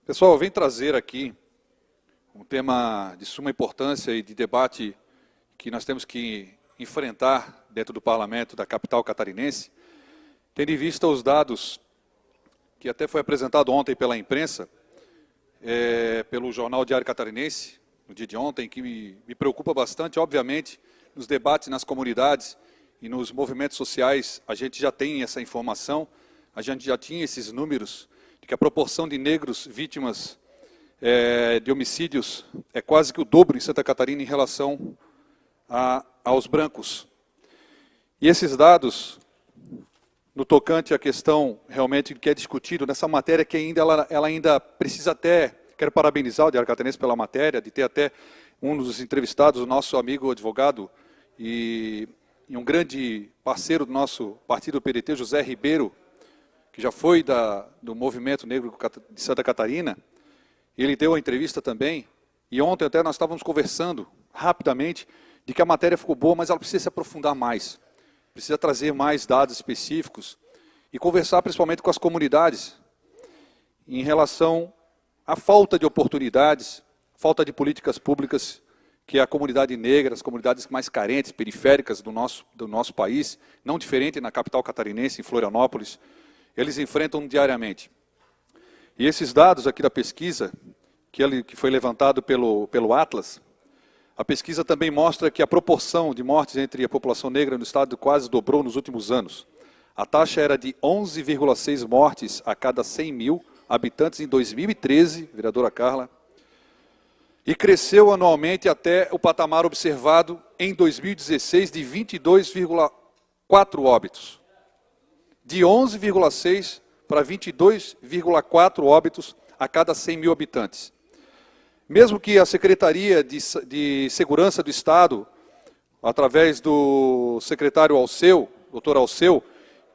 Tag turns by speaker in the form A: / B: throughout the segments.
A: Pessoal, eu venho trazer aqui um tema de suma importância e de debate que nós temos que enfrentar dentro do parlamento da capital catarinense, tendo em vista os dados que até foi apresentado ontem pela imprensa, pelo jornal Diário Catarinense, no dia de ontem, que me preocupa bastante. Obviamente, nos debates nas comunidades e nos movimentos sociais, a gente já tem essa informação, a gente já tinha esses números, de que a proporção de negros vítimas de homicídios é quase que o dobro em Santa Catarina em relação aos brancos. E esses dados, no tocante à questão realmente que é discutido nessa matéria, que ainda ela ainda precisa até, quero parabenizar o Diário Catarinense pela matéria, de ter até um dos entrevistados, o nosso amigo advogado e um grande parceiro do nosso partido PDT, José Ribeiro, que já foi do movimento negro de Santa Catarina. Ele deu a entrevista também, e ontem até nós estávamos conversando rapidamente de que a matéria ficou boa, mas ela precisa se aprofundar mais, precisa trazer mais dados específicos e conversar principalmente com as comunidades em relação à falta de oportunidades, falta de políticas públicas que a comunidade negra, as comunidades mais carentes, periféricas do nosso país, não diferente na capital catarinense, em Florianópolis, eles enfrentam diariamente. E esses dados aqui da pesquisa, que foi levantado pelo Atlas, a pesquisa também mostra que a proporção de mortes entre a população negra no estado quase dobrou nos últimos anos. A taxa era de 11,6 mortes a cada 100 mil habitantes em 2013, vereadora Carla, e cresceu anualmente até o patamar observado em 2016 de 22,4 óbitos. De 11,6 para 22,4 óbitos a cada 100 mil habitantes. Mesmo que a Secretaria de Segurança do Estado, através do secretário Alceu, doutor Alceu,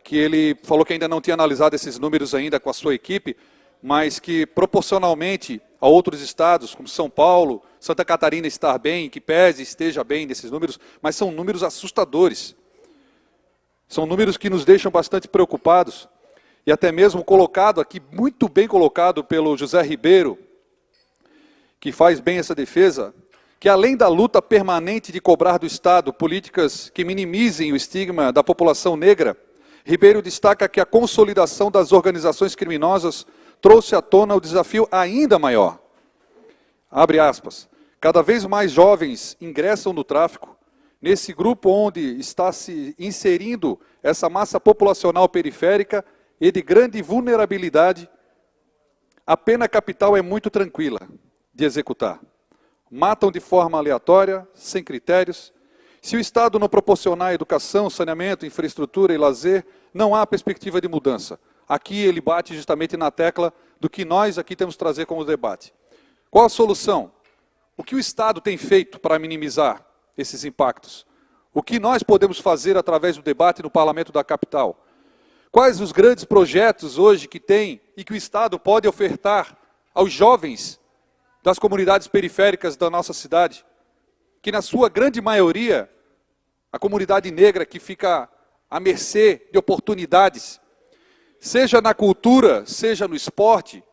A: que ele falou que ainda não tinha analisado esses números ainda com a sua equipe, mas que proporcionalmente a outros estados, como São Paulo, Santa Catarina estar bem, que pese esteja bem nesses números, mas são números assustadores. São números que nos deixam bastante preocupados, e até mesmo colocado aqui, muito bem colocado pelo José Ribeiro, que faz bem essa defesa, que além da luta permanente de cobrar do Estado políticas que minimizem o estigma da população negra, Ribeiro destaca que a consolidação das organizações criminosas trouxe à tona o desafio ainda maior. Abre aspas. Cada vez mais jovens ingressam no tráfico. Nesse grupo onde está se inserindo essa massa populacional periférica e de grande vulnerabilidade, a pena capital é muito tranquila de executar. Matam de forma aleatória, sem critérios. Se o Estado não proporcionar educação, saneamento, infraestrutura e lazer, não há perspectiva de mudança. Aqui ele bate justamente na tecla do que nós aqui temos que trazer como debate. Qual a solução? O que o Estado tem feito para minimizar esses impactos? O que nós podemos fazer através do debate no parlamento da capital? Quais os grandes projetos hoje que tem e que o Estado pode ofertar aos jovens das comunidades periféricas da nossa cidade, que na sua grande maioria, a comunidade negra que fica à mercê de oportunidades, seja na cultura, seja no esporte,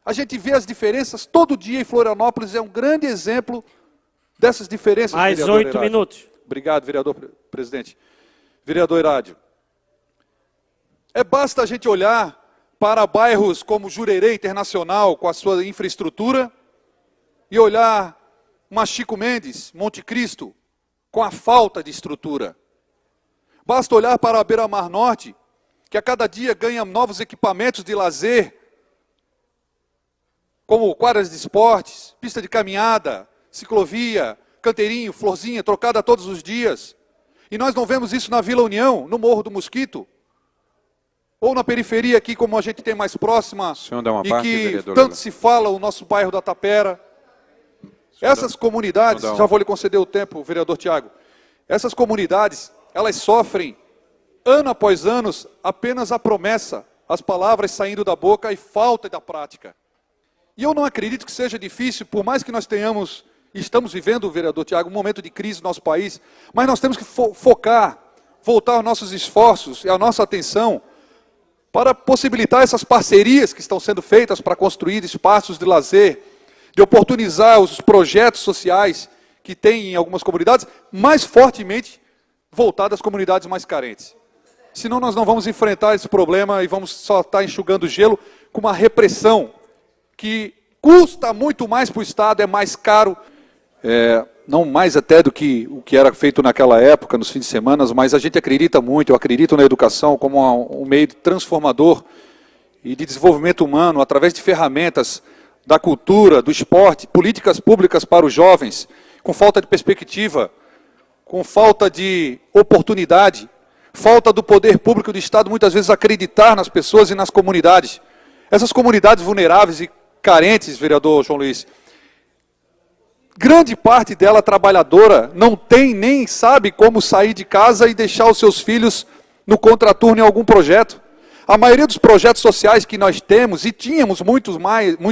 A: a gente vê as diferenças todo dia em Florianópolis, é um grande exemplo dessas diferenças.
B: Mais 8 minutos.
A: Obrigado, vereador presidente. Vereador Herádio. Basta a gente olhar para bairros como Jurerê Internacional, com a sua infraestrutura, e olhar uma Chico Mendes, Monte Cristo, com a falta de estrutura. Basta olhar para a Beira-Mar Norte, que a cada dia ganha novos equipamentos de lazer, como quadras de esportes, pista de caminhada, ciclovia, canteirinho, florzinha, trocada todos os dias. E nós não vemos isso na Vila União, no Morro do Mosquito, ou na periferia aqui, como a gente tem mais próxima, e que tanto se fala, o nosso bairro da Tapera. Essas comunidades, já vou lhe conceder o tempo, vereador Tiago, essas comunidades, elas sofrem, ano após ano, apenas a promessa, as palavras saindo da boca e falta da prática. E eu não acredito que seja difícil, por mais que nós tenhamos, estamos vivendo, vereador Tiago, um momento de crise no nosso país, mas nós temos que focar, voltar os nossos esforços e a nossa atenção para possibilitar essas parcerias que estão sendo feitas para construir espaços de lazer, de oportunizar os projetos sociais que tem em algumas comunidades, mais fortemente voltados às comunidades mais carentes. Senão nós não vamos enfrentar esse problema e vamos só estar enxugando gelo com uma repressão que custa muito mais para o Estado, é mais caro, não mais até do que o que era feito naquela época, nos fins de semana, mas a gente acredita muito, eu acredito na educação como um meio transformador e de desenvolvimento humano, através de ferramentas da cultura, do esporte, políticas públicas para os jovens, com falta de perspectiva, com falta de oportunidade, falta do poder público do Estado, muitas vezes, acreditar nas pessoas e nas comunidades. Essas comunidades vulneráveis e carentes, vereador João Luiz, grande parte dela trabalhadora não tem nem sabe como sair de casa e deixar os seus filhos no contraturno em algum projeto. A maioria dos projetos sociais que nós temos, e tínhamos muito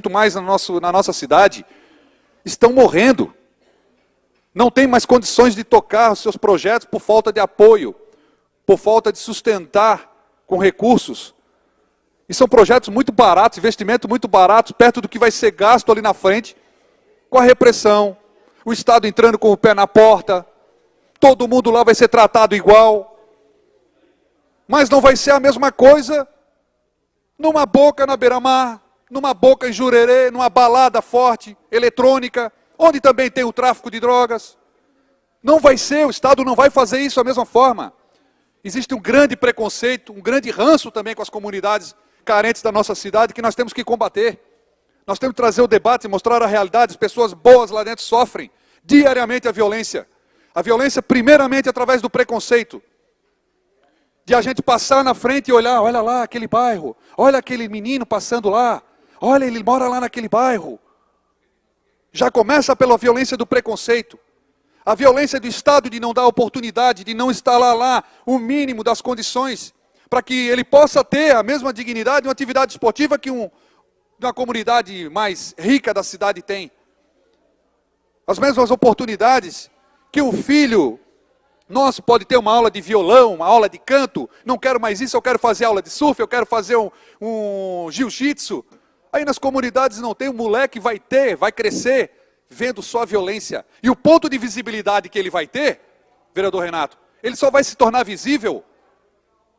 A: mais na nossa cidade, estão morrendo. Não tem mais condições de tocar os seus projetos por falta de apoio, por falta de sustentar com recursos. E são projetos muito baratos, investimento muito baratos, perto do que vai ser gasto ali na frente, com a repressão, o Estado entrando com o pé na porta, todo mundo lá vai ser tratado igual, mas não vai ser a mesma coisa numa boca na beira-mar, numa boca em Jurerê, numa balada forte, eletrônica, onde também tem o tráfico de drogas. Não vai ser, o Estado não vai fazer isso da mesma forma. Existe um grande preconceito, um grande ranço também com as comunidades carentes da nossa cidade que nós temos que combater. Nós temos que trazer o debate e mostrar a realidade. As pessoas boas lá dentro sofrem diariamente a violência. A violência primeiramente através do preconceito. De a gente passar na frente e olhar, olha lá aquele bairro, olha aquele menino passando lá, olha ele mora lá naquele bairro. Já começa pela violência do preconceito. A violência do Estado de não dar oportunidade, de não instalar lá o mínimo das condições para que ele possa ter a mesma dignidade de uma atividade esportiva que uma comunidade mais rica da cidade tem. As mesmas oportunidades que o filho nosso pode ter uma aula de violão, uma aula de canto, não quero mais isso, eu quero fazer aula de surf, eu quero fazer um jiu-jitsu. Aí nas comunidades não tem, o moleque vai crescer vendo só a violência. E o ponto de visibilidade que ele vai ter, vereador Renato, ele só vai se tornar visível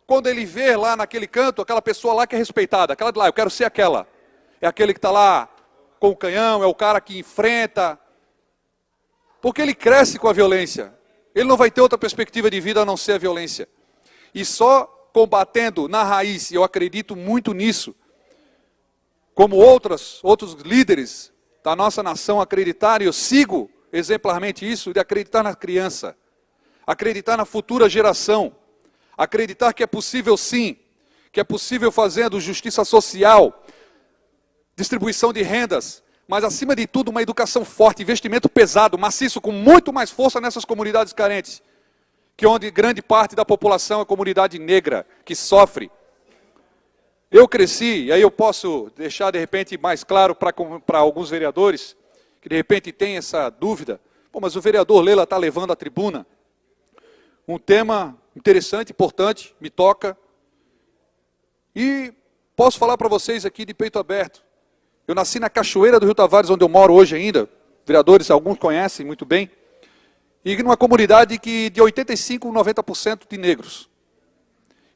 A: quando ele vê lá naquele canto, aquela pessoa lá que é respeitada, aquela de lá, eu quero ser aquela. É aquele que está lá com o canhão, é o cara que enfrenta. Porque ele cresce com a violência. Ele não vai ter outra perspectiva de vida a não ser a violência. E só combatendo na raiz, e eu acredito muito nisso, como outros líderes da nossa nação acreditaram, e eu sigo exemplarmente isso, de acreditar na criança, acreditar na futura geração, acreditar que é possível sim, que é possível fazendo justiça social, distribuição de rendas, mas acima de tudo uma educação forte, investimento pesado, maciço, com muito mais força nessas comunidades carentes, que onde grande parte da população é comunidade negra, que sofre. Eu cresci, e aí eu posso deixar de repente mais claro para alguns vereadores, que de repente têm essa dúvida, mas o vereador Lela está levando à tribuna um tema interessante, importante, me toca, e posso falar para vocês aqui de peito aberto. Eu nasci na Cachoeira do Rio Tavares, onde eu moro hoje ainda, vereadores, alguns conhecem muito bem, e numa comunidade de 85% a 90% de negros.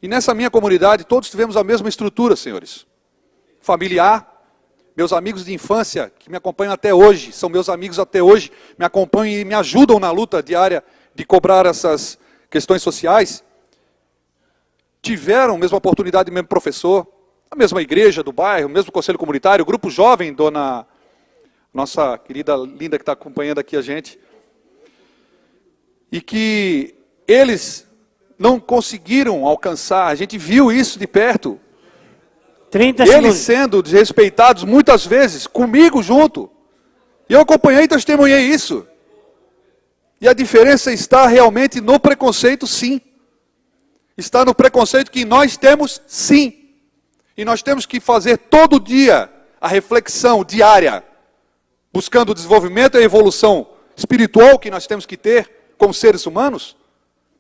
A: E nessa minha comunidade, todos tivemos a mesma estrutura, senhores. Familiar, meus amigos de infância, que me acompanham até hoje, são meus amigos até hoje, me acompanham e me ajudam na luta diária de cobrar essas questões sociais, tiveram a mesma oportunidade, o mesmo professor, a mesma igreja do bairro, o mesmo conselho comunitário, o grupo jovem, dona, nossa querida Linda que está acompanhando aqui a gente, e que eles não conseguiram alcançar, a gente viu isso de perto,
B: 30
A: eles
B: segundos.
A: sendo desrespeitados muitas vezes, comigo junto, e eu acompanhei e testemunhei isso, e a diferença está realmente no preconceito, sim, está no preconceito que nós temos, sim. E nós temos que fazer todo dia a reflexão diária, buscando o desenvolvimento e a evolução espiritual que nós temos que ter como seres humanos,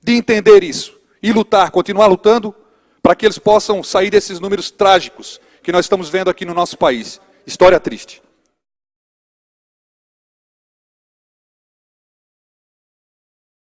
A: de entender isso e lutar, continuar lutando para para que eles possam sair desses números trágicos que nós estamos vendo aqui no nosso país. História triste.